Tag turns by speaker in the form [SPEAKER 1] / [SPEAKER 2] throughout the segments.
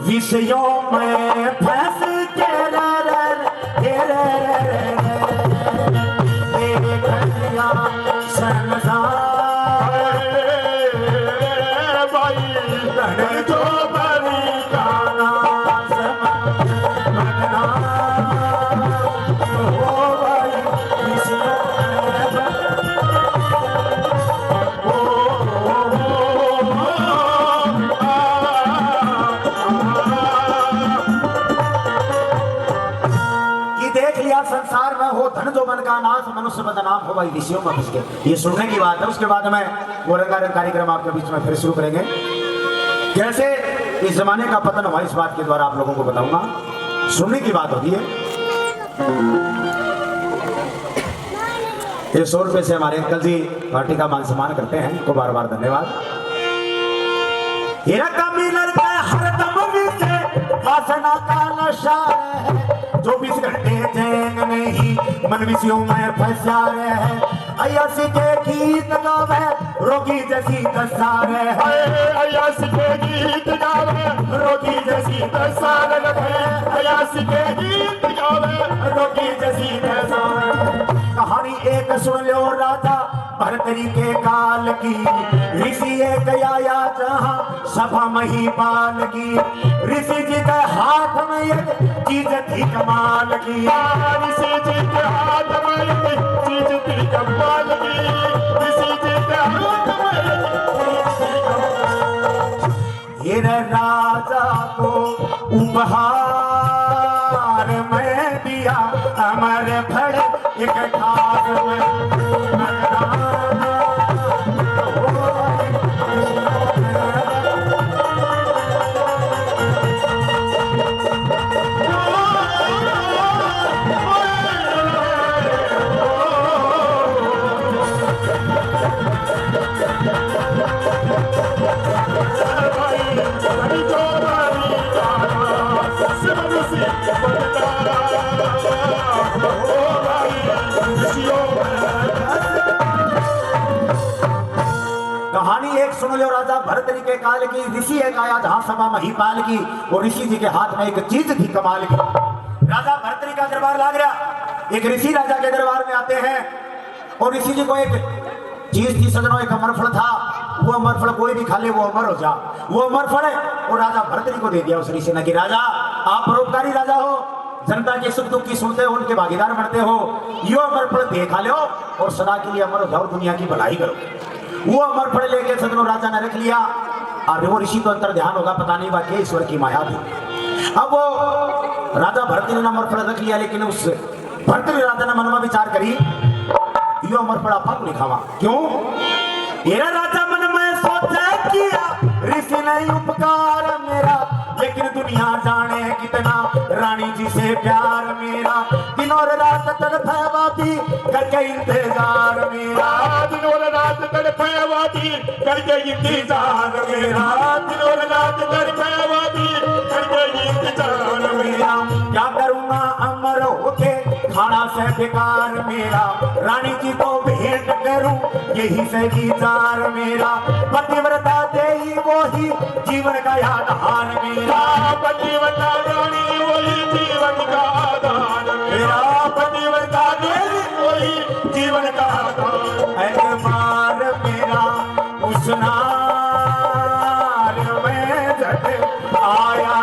[SPEAKER 1] विषयों में फंस के भाई जो बनी गाना संसार में हो धन जो मन का नाश मनुष्य बदनाम हो भाई ऋषियों में फंस के। ये सुनने की बात है। उसके बाद में वो रंगारंग कार्यक्रम आपके बीच में फिर शुरू करेंगे। कैसे इस जमाने का पतन हुआ इस बात के द्वारा आप लोगों को बताऊंगा। सुनने की बात होती है। ये 100 रुपए से हमारे अंकल जी पार्टी का मान सम्मान करते हैं, इनको बार बार धन्यवाद। वासना का नशा है 24 घंटे चैन नहीं मन विषयों में फंसा है। अय्यासी के गीत गावे रोगी जैसी दशा है। अय्यासी के गीत गावे रोगी जैसी दशा है। अय्यासी के गीत गावे रोगी जैसी दशा। कहानी एक सुन लो राजा भरतरी के काल की। ऋषि एक आया जहाँ सभा महिपाल की। ऋषि जी के हाथ में एक चीज थी कमाल की। ऋषि जी के हाथ में एक चीज थी कमाल की। ऋषि जी के हाथ में ये राजा को उपहार में दिया अमर फड़ एक ठाक में। कहानी एक सुन लो राजा भरतरी के काल की। ऋषि एक आया जहां सभा महिपाल की। और ऋषि जी के हाथ में एक चीज थी कमाल की। राजा भरतरी का दरबार लाग गया। एक ऋषि राजा के दरबार में आते हैं और ऋषि जी को एक चीज थी सजनों, एक अमरफल था। वो अमरफल कोई भी खा ले वो अमर हो जा। वो अमरफल और राजा भरतरी को दे दिया उस ऋषि ने कि राजा आप परोपकारी राजा हो, जनता के सुख दुख की सुनते हो, उनके भागीदार बनते हो। यो अमरफल दे खा लो और सदा के लिए अमर हो जाओ, दुनिया की भलाई करो। वो अमरफल लेके सदनों राजा ने रख लिया। अब वो ऋषि तो अंतर ध्यान होगा, पता नहीं वाकई ईश्वर की माया थी। अब वो राजा भरतरी ने अमरफल रख लिया, लेकिन उस भरतरी राजा ने मन में विचार करी यो अमरफल आपा को लिखावा। क्यों? ये राजा मन में सोचा किया ऋषि ने उपकार मेरा, लेकिन दुनिया जाने कितना रानी जी से प्यार मेरा। दिन और रात तड़फाती करके इंतजार मेरा। दिन और रात तड़फाती करके इंतजार मेरा। दिन और रात तड़फाती करके इंतजार मेरा। क्या करूँगा अमर होके खाना से बेकार मेरा। रानी जी को भेंट करूं यही से विचार मेरा। पतिव्रता देही वही जीवन का आधार मेरा। पतिव्रता रानी वही जीवन का आधार मेरा। पतिव्रता देही वही जीवन का आधार। मार मेरा उस नार में झट आया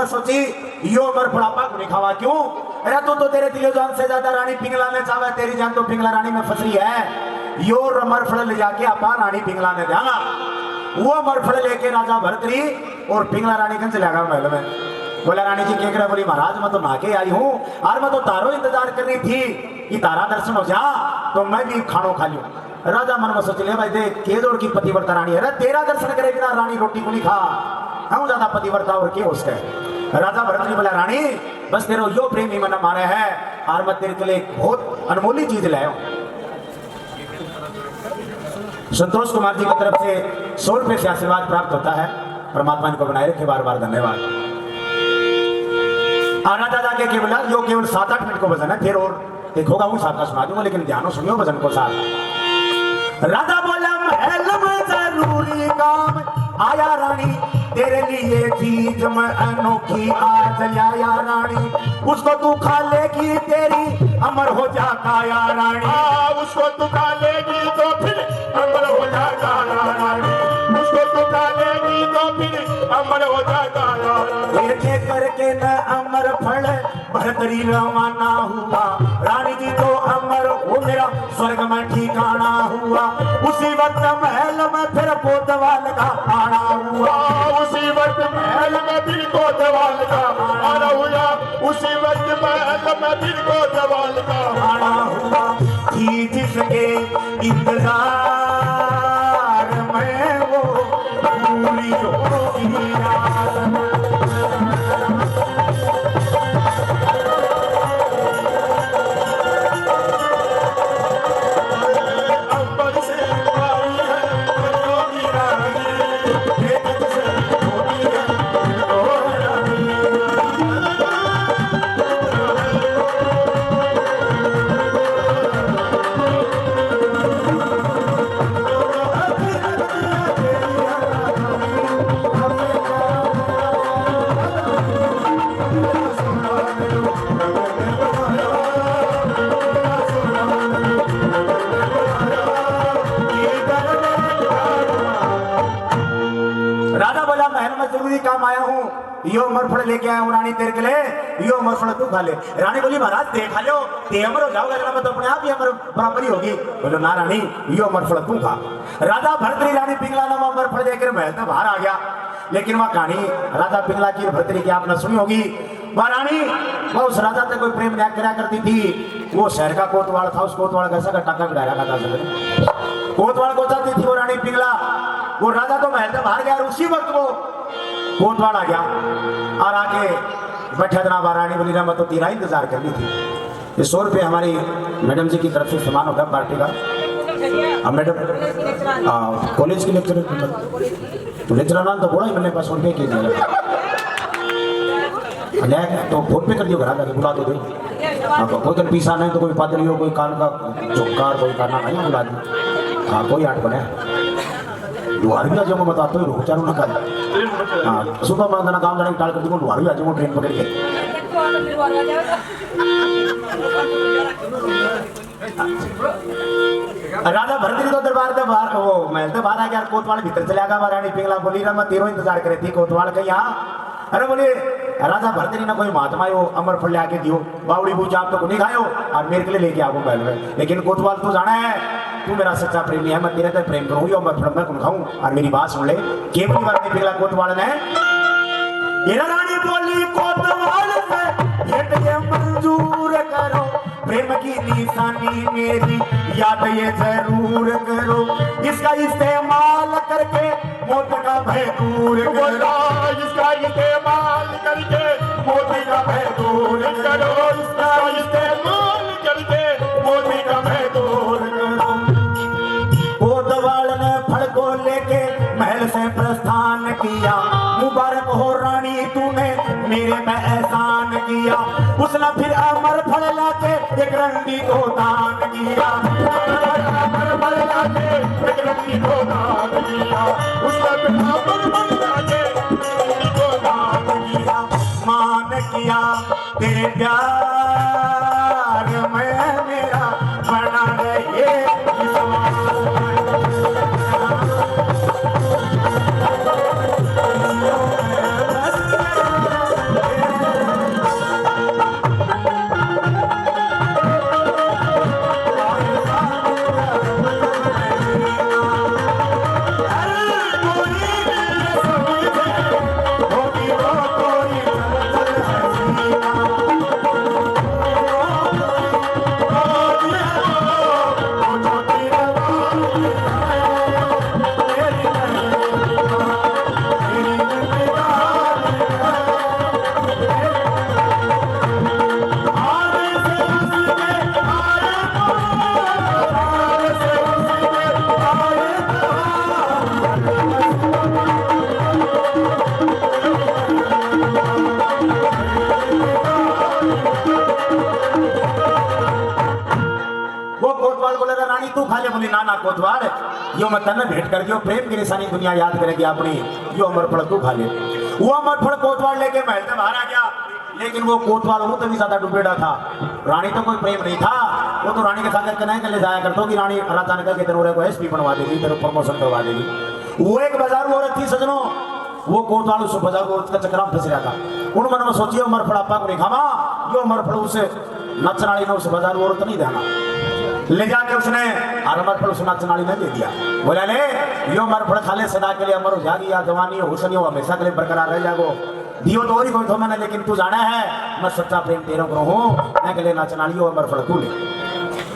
[SPEAKER 1] सोची यो मर बुढ़ापा को दिखावा क्यों। अरे तू तो तेरे दिलो जान से ज्यादा रानी पिंगला ने चाहे, तेरी जान तो पिंगला रानी में फंसी है। यो मरफड़ ले जाके आपा रानी पिंगला ने जाना। वो मरफड़ लेके राजा भरतरी और पिंगला रानी कन चला गया महल में। बोला रानी जी क्या करे। बोली महाराज मैं तो नाके आई हूँ और मैं तो तारो इंतजार कर रही थी कि तारा दर्शन हो जा तो मैं भी खानो खा लूं। राजा मन में सोच लिया भाई देख के जोड़ की पतिव्रता रानी है, तेरा दर्शन करे बिना रानी रोटी को नहीं खा, हम ज्यादा पतिव्रता और क्या उसके। राजा भरत ने बोला रानी बस तेरे यो प्रेम ही मन मारे है और मैं तेरे के लिए बहुत अनमोली चीज लाया हूं। संतोष कुमार जी की तरफ से 100 रुपए से आशीर्वाद प्राप्त होता है। परमात्मा इनको बनाए रखे, बार बार धन्यवाद। राजा जाके केवल यो केवल 7-8 मिनट को वजन है, फिर और देखोगा हूँ साथ का सुना दूंगा, लेकिन ध्यान सुनियो वजन को साथ। राजा बोला महल में जरूरी काम आया रानी, तेरे लिए चीज मैं अनोखी आज लाया रानी, उसको तू खा लेगी तेरी अमर हो जाता या रानी।
[SPEAKER 2] उसको तू खा लेगी तो फिर अमर हो जाता या रानी, उसको तू खा लेगी तो फिर अमर हो जाता या रानी।
[SPEAKER 1] ये करके न अमर फल भरतरी रवाना हुआ, रानी जी तो अमर हो मेरा स्वर्ग में ठिकाना हुआ। उसी वक्त महल में फिर कोतवाल का आना हुआ,
[SPEAKER 2] उसी वक्त महल में फिर कोतवाल का आना हुआ, उसी वक्त महल में फिर कोतवाल का
[SPEAKER 1] आना हुआ। थी जिसके इंतजार में वो पूरी होगी रात। राजा बोला महल में जरूरी काम आया हूँ, यो मरफड़ लेके आया हूँ रानी तेरे के लिए, यो मरफड़ तू खा ले। रानी बोली महाराज दे खा लो, ते अमर हो जाओगे मैं तो अपने आप ही अमर बराबरी होगी। बोलो ना रानी यो मरफड़ तू खा। राजा भरतरी रानी पिंगला नाम मरफड़ देकर महल से बाहर आ गया। लेकिन वह कहानी राजा पिंगला की भरतरी की आपने सुनी होगी। वह रानी वह उस राजा से कोई प्रेम न्याय करा करती थी। वो शहर का कोतवाल था, उस कोतवाल का सका टाका बिठाया था कोतवाल को चाहती थी वो रानी पिंगला। वो राजा तो महल से बाहर गया और उसी वक्त वो कोतवाल आ गया और आके बैठा जनाब। रानी बोली ना मैं तो तेरा इंतजार करनी थी। ये 100 रुपये हमारी मैडम जी की तरफ से सामान होगा पार्टी का। अब मैडम कॉलेज के लेक्चर तो लेक्चर नाम तो बोला ही मैंने 100 रुपये के दिया तो फोन पे कर दियो घर आके बुला दो दे। कोई कल पीसा नहीं तो कोई पादरी हो, कोई कान का चौकार, कोई काना नहीं बुला दी। हाँ कोई आठ बने दुआर भी आ जाऊंगा बताते हो चारों ना कर। हाँ सुबह मैं काम जाने टाल कर दूंगा, दुआर भी आ जाऊंगा ट्रेन पकड़ के। राजा भरतरी तो दरबार से बाहर वो महल से बाहर आ गया। कोतवाल भीतर चला गया। रानी पिंगला बोली ना मैं तेरो इंतजार करे थी कोतवाल कहीं यहाँ। अरे बोले राजा भरतरी ना कोई महात्मा हो अमर फल आके दियो, बावड़ी पूजा आप तो नहीं खायो और मेरे के लिए लेके आओ महल में। लेकिन कोतवाल तू जाना है तू मेरा सच्चा प्रेमी है, मैं तेरे से प्रेम करूंगी और मैं फल में कुन खाऊं। और मेरी बात सुन ले केवली रानी पिंगला कोतवाल ने रानी बोली कोतवाल से भेंट ये मंजूर करो, प्रेम की निशानी मेरी याद ये जरूर करो, इसका इस्तेमाल करके मौत का भय दूर करो,
[SPEAKER 2] इसका इस्तेमाल करके मौत का भय दूर करो, इसका इस्तेमाल करके मौत का भय दूर करो।
[SPEAKER 1] कोतवाल ने फल को लेके महल से प्रस्थान किया। मुबारक हो रानी तूने मेरे में एहसान किया। उसने फिर अमर फल लाके एक रंडी को दान किया।
[SPEAKER 2] अमर फल लाके एक रंडी को दान किया। उसने फिर अमर फल लाके एक रंडी को दान किया।
[SPEAKER 1] मान किया तेरे प्यार में मेरा बना रहे ना कोतवाल यो मैं तन्ने भेंट कर दियो प्रेम की निशानी दुनिया याद करेगी अपनी यो अमरफल तू खा ले। वो अमरफल कोतवाल लेके महल से बाहर आ गया, लेकिन वो कोतवाल वो तभी ज्यादा डुबेड़ा था। रानी तो कोई प्रेम नहीं था, वो तो रानी के साथ करके नहीं ले जाया करता कि रानी राजा ने कहा कि तेरे को एसपी बनवा देगी, तेरे प्रमोशन करवा देगी। वो एक बाजार औरत थी सजनों, वो कोतवाल उस बाजार उसका चक्कर में फंस गया था। उन मन में सोचिए अमरफल आपा को नहीं खावा, यो अमरफल उसे नचनाली ने उस बाजार औरत नहीं देना, ले जाके उसने अमरफल उस नचनाली ने दे दिया। बोला ले यो अमरफल खा ले, सदा के लिए अमर हो जाएगी, या जवानी हो हुस्न हो हमेशा के लिए बरकरार रह जागो। दियो तो और कोई थो मैंने, लेकिन तू जाना है मैं सच्चा प्रेम तेरे को हूँ, मैं के लिए नचनाली अमरफल तू ले।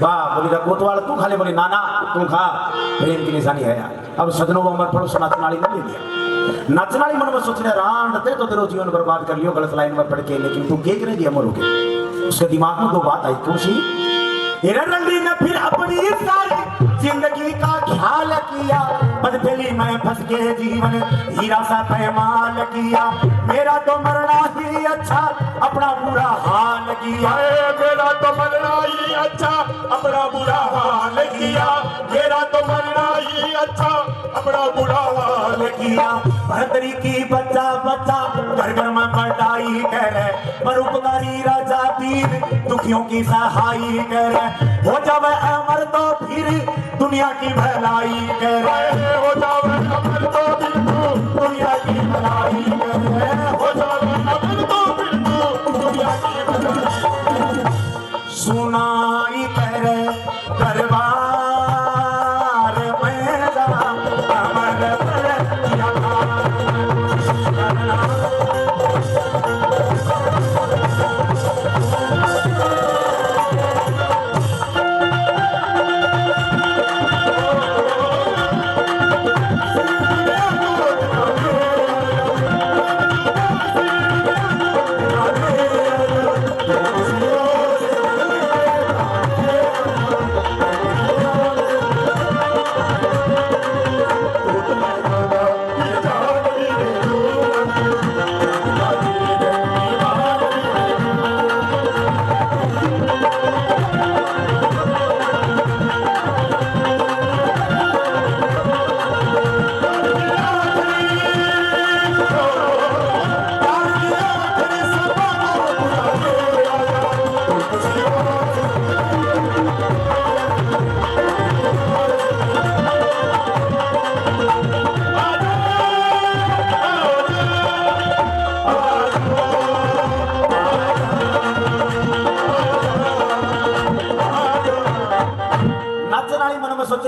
[SPEAKER 1] वाह बोली कोतवाल तू खा ले, बोली नाना तू खा, प्रेम की निशानी है यार। अब सजनों वो अमरफल उस नचनाली ने ले लिया। नचनाली मन में सोच रहे रान ते तो तेरा जीवन बर्बाद कर लियो गलत लाइन में पढ़ के, लेकिन तू के करे दिया अमर हो गए। उसके दिमाग में दो बात आई, कौन सी? रंडी ने फिर अपनी सारी जिंदगी का ख्याल किया, बदफेली में फंस के जीवन हीरा सा पैमाल किया। मेरा तो मरना ही अच्छा अपना बुरा हाल किया,
[SPEAKER 2] मेरा तो मरना ही अच्छा अपना बुरा हाल किया, मेरा तो मरना ही अच्छा अपना बुरा हाल
[SPEAKER 1] किया। भरतरी की बच्चा बच्चा घर घर में बड़ाई करे, परोपकारी राजा वीर दुखियों की सहाई करे। हो जावे अमर तो फिर दुनिया की भलाई करे,
[SPEAKER 2] हो जावे अमर तो फिर
[SPEAKER 1] दुनिया की भलाई करे,
[SPEAKER 2] हो जावे अमर तो फिर दुनिया की भलाई।
[SPEAKER 1] सुनाई करे दरबार में जा अमर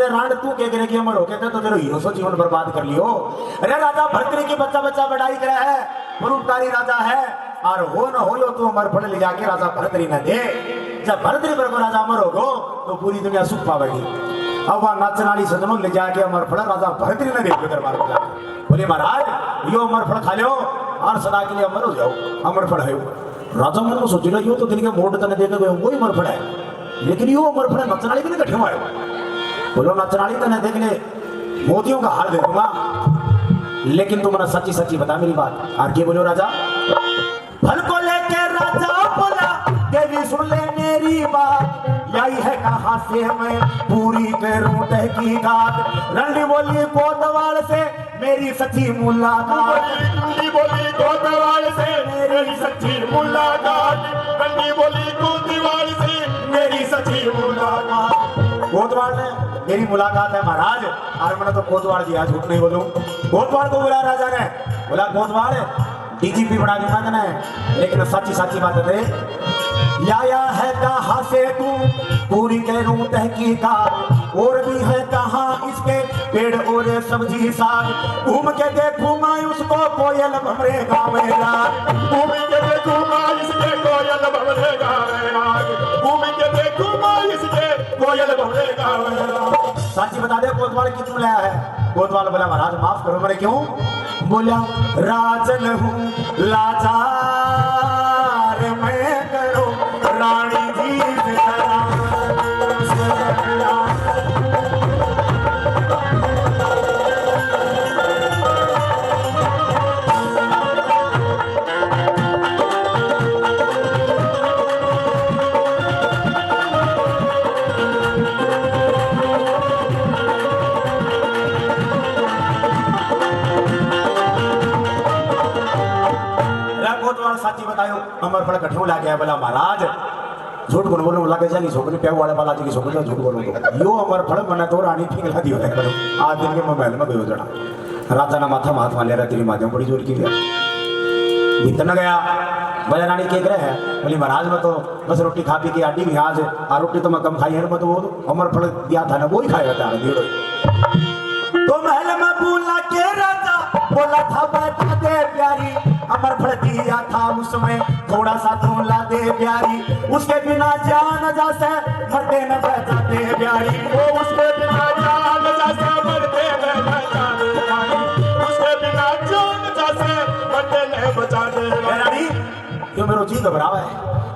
[SPEAKER 1] रांड तू के करे कि अमर हो के तो तेरा हीरो सो जीवन बर्बाद कर लियो। अरे राजा भरतरी की बच्चा बच्चा बढ़ाई करे है, परोपकारी राजा है, और हो न हो यो तू अमर फल ले जाके राजा भरतरी न दे। जब भरतरी पर को राजा अमर होगो तो पूरी दुनिया सुख पावेगी। अब वह नाचनाली सजनों ले जाके अमर फल राजा भरतरी ने दे दरबार में जाके बोले महाराज यो अमर फल खा लो और सदा के लिए अमर हो जाओ। अमर फल है राजा मन में सोच रहा यो तो दिन के मोड़ तने देखे गए वही अमर फल है, लेकिन यो अमर फल नचनाली के लिए कठिन आयो। बोलो नचनाली तने देख ले मोतियों का हार दे दूंगा, लेकिन तुम ना सच्ची सच्ची बता मेरी बात। और क्या बोलो राजा? फल को लेके राजा बोला देवी सुन ले मेरी बात, यही है कहां से मैं पूरी करूं तहकीकात। रंडी बोली कोतवाल से मेरी सच्ची मुलाकात,
[SPEAKER 2] रंडी बोली कोतवाल से मेरी सच्ची मुलाकात, रंडी बोली कोतवाल से मेरी सच्ची मुलाकात।
[SPEAKER 1] कोतवाल ने मेरी मुलाकात है महाराज, और मैंने तो कोतवाल जी झूठ नहीं बोलूं। कोतवाल को बोला राजा ने, बोला कोतवाल डीजीपी बना दूंगा मैंने, लेकिन सच्ची सच्ची बात है लाया है कहां से तू पूरी करूं तहकीकात, और भी है कहां इसके पेड़ और सब्जी साग। घूम के देखूंगा उसको कोयल भमरे गाँव में राग,
[SPEAKER 2] घूम के देखूंगा इसके कोयल भमरे गाँव में राग, घूम के देखूंगा इसके कोयल भमरे गाँव में राग।
[SPEAKER 1] सच्ची बता दे कोतवाल क्यों लाया है? कोतवाल बोला महाराज माफ करो मैंने क्यों? बोला राजन हूँ लाचार मैं करो रानी जी से बात बतायो अमर फल कठिन ला गया बोला महाराज झूठ बोल बोलो लगे जानी छोकरी पे वाले बालाजी की छोकरी झूठ बोलो यो अमर फल मने तो रानी ठीक ला दियो है आज दिन के मोबाइल में गयो जड़ा राजा ना माथा हाथ माले रहा तेरी माध्यम बड़ी जोर की गया इतना गया बोले रानी के करे है बोली महाराज मैं तो बस रोटी खा पी के आटी भी आज आ रोटी तो मैं कम खाई है मैं तो वो अमर फल दिया था ना वो ही खाएगा था दीड़ो तो महल में बोला के राजा बोला था बता दे प्यारी अमर फल दिया था उसमें थोड़ा सा धोला दे प्यारी उसके बिना जान जैसे मरते न बचाते प्यारी
[SPEAKER 2] वो उसके बिना जान जैसे मरते न बचाते प्यारी उसके बिना जान जैसे मरते न बचाते
[SPEAKER 1] रानी क्यों मेरा जी घबरावा है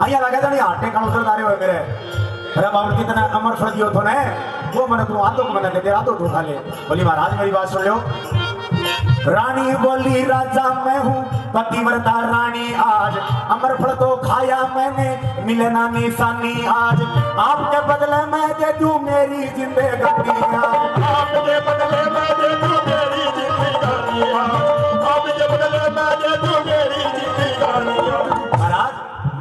[SPEAKER 1] आया लगा जानी आटे का उधर दारे हुए मेरे अरे बाबू कितना अमर फल दियो तो ने वो मैंने तू आतो को मैंने दे आतो तू खा ले बोली महाराज मेरी बात सुन लो रानी बोली राजा मैं हूँ पतिव्रता रानी आज अमर फल तो खाया मैंने मिले ना निशानी आज आपके बदले मैं दे दूं मेरी जिंदगी
[SPEAKER 2] आपके बदले मैं दे दूं मेरी जिंदगी आपके बदले मैं दे दूं मेरी जिंदगी
[SPEAKER 1] महाराज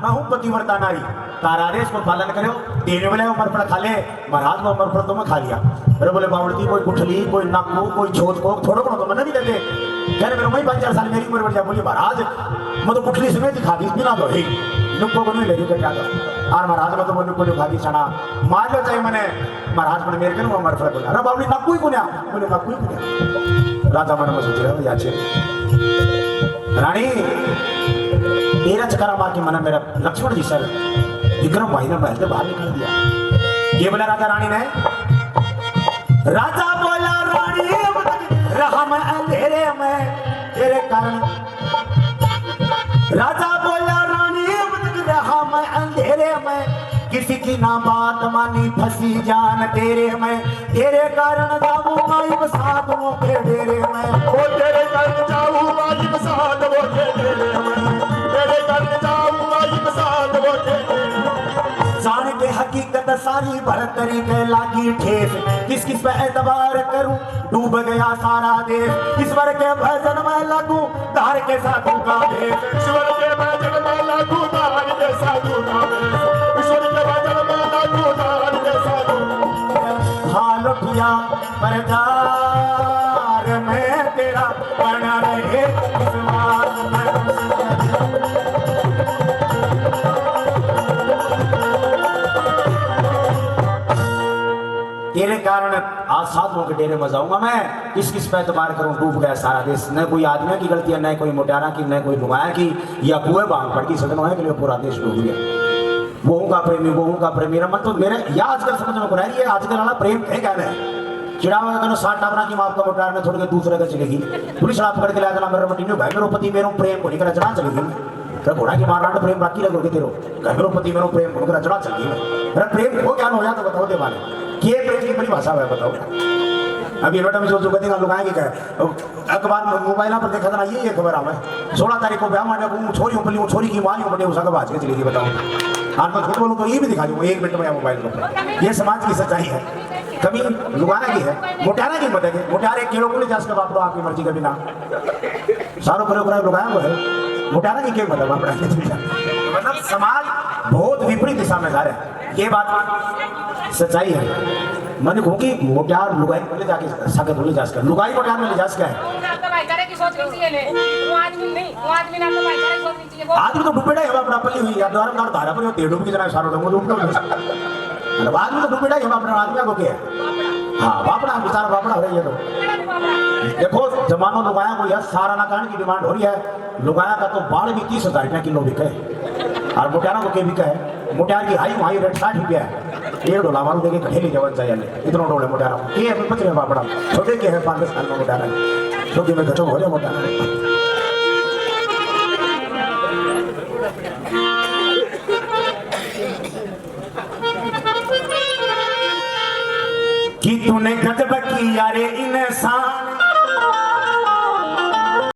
[SPEAKER 1] मैं हूँ पतिव्रता नारी तारा आदेश को पालन करो देने वाले अमर फल खा ले महाराज को अमर फल तो मैं खा लिया अरे बोले बावड़ती कोई गुठली कोई नाकू कोई छोट को थोड़ा को तो मैंने भी दे दे कह रहे मेरे 5 साल मेरी उम्र बढ़ जा बोली महाराज मैं तो गुठली समेत खा दी बिना दो ही नुक्को को नहीं लेके क्या दो और महाराज मैं तो बोले को खा दी चना मार लो चाहिए मैंने महाराज को मेरे करूँ अमर फल बोला अरे बावड़ी नाकू ही कुन्या बोले नाकू ही कुन्या राजा मन में सोच रहे हो याचे रानी तेरा चक्कर मार के मना मेरा लक्ष्मण जी सर विक्रम भाई ने महल से बाहर निकाल दिया ये बोला राजा रानी ने राजा बोला रानी अब तक रहा मैं अंधेरे में तेरे कारण राजा बोला रानी अब तक रहा मैं अंधेरे में किसी की ना बात मानी फंसी जान तेरे में तेरे कारण जाऊंगा इब साधुओं के डेरे में
[SPEAKER 2] वो तेरे कारण जाऊंगा इब साधुओं के डेरे में तेरे कारण जाऊंगा इब साधुओं के डेरे में
[SPEAKER 1] जान के हकीकत सारी भरतरी के लागी ठेस किस किस पे एतबार करूं डूब गया सारा देश ईश्वर के भजन में लगूं धार के साधु का भेष
[SPEAKER 2] ईश्वर के भजन में लगूं धार के साधु का भेष ईश्वर के भजन में लगूं धार के साधु
[SPEAKER 1] हाल किया परदार में तेरा बन रहे विश्वास तेरे कारण आज साधुओं के डेरे में जाऊंगा मैं किस किस पे एतबार करूं डूब गया सारा देश न कोई आदमी की गलती है न कोई मोटारा की न कोई लुगाया की या कुएं बांग पड़ की सदन के लिए पूरा देश डूब गया वो का प्रेमी मेरा मन तो मेरे या आजकल समझ में को रही है आजकल वाला प्रेम कहीं कहना है चिड़ावा का 60 टावरा की माप का मोटार में छोड़ के दूसरे का चलेगी पुलिस आप पकड़ के लाया था मेरा मटी भाई मेरे पति मेरे प्रेम को लेकर रचना चलेगी तो घोड़ा की मार रहा प्रेम बाकी लगोगे तेरो घर पति मेरो प्रेम को रचना चलेगी अरे प्रेम हो क्या हो जाए तो बताओ दे वाले के प्रेम की बड़ी भाषा है बताओ अभी बेटा में जो कहते हैं लुगाएंगे क्या अखबार मोबाइल पर देखा था ये खबर आवे 16 तारीख को ब्याह माने को छोरी पली छोरी की माली बटे उसका भाज के चलेगी बताओ आज मैं खुद बोलूँ तो ये भी दिखा दूंगा 1 मिनट में मोबाइल को ये समाज की सच्चाई है कभी लुगाना की है मोटारा की बताएंगे मोटारे किलो को ले जा सकते बाप आपकी मर्जी का बिना सारों पर लुगाया को है मोटारा की क्या मतलब मतलब समाज बहुत विपरीत दिशा में जा रहा है ये बात सच्चाई है मैंने कहूँ कि मोटार लुगाई को ले जाके साके बोले जा सकता लुगाई मोटार में ले जा सकता है आदमी तो डुबेड़ा है अपना पली हुई या द्वारा दार धारा पर तेड़ू की जना सारो डंगो डूब अरे आदमी तो डुबेड़ा है अपना आदमी को क्या हाँ बापड़ा बेचारा बापड़ा हो रही है तो देखो जमानो लुगाया को यार सारा नाकान की डिमांड हो रही है लुगाया का तो बाढ़ भी 30,000 रुपया किलो बिके और मोटारा को के बिका है मोटार की हाई रेट 60 रुपया है 1 डोला मारू देखे कठेली जवन चाहिए इतना डोले मोटारा ये है पच में बापड़ा छोटे के है 5 साल में मोटारा छोटे में घटो हो जाए मोटारा कि तूने गजब किया रे इन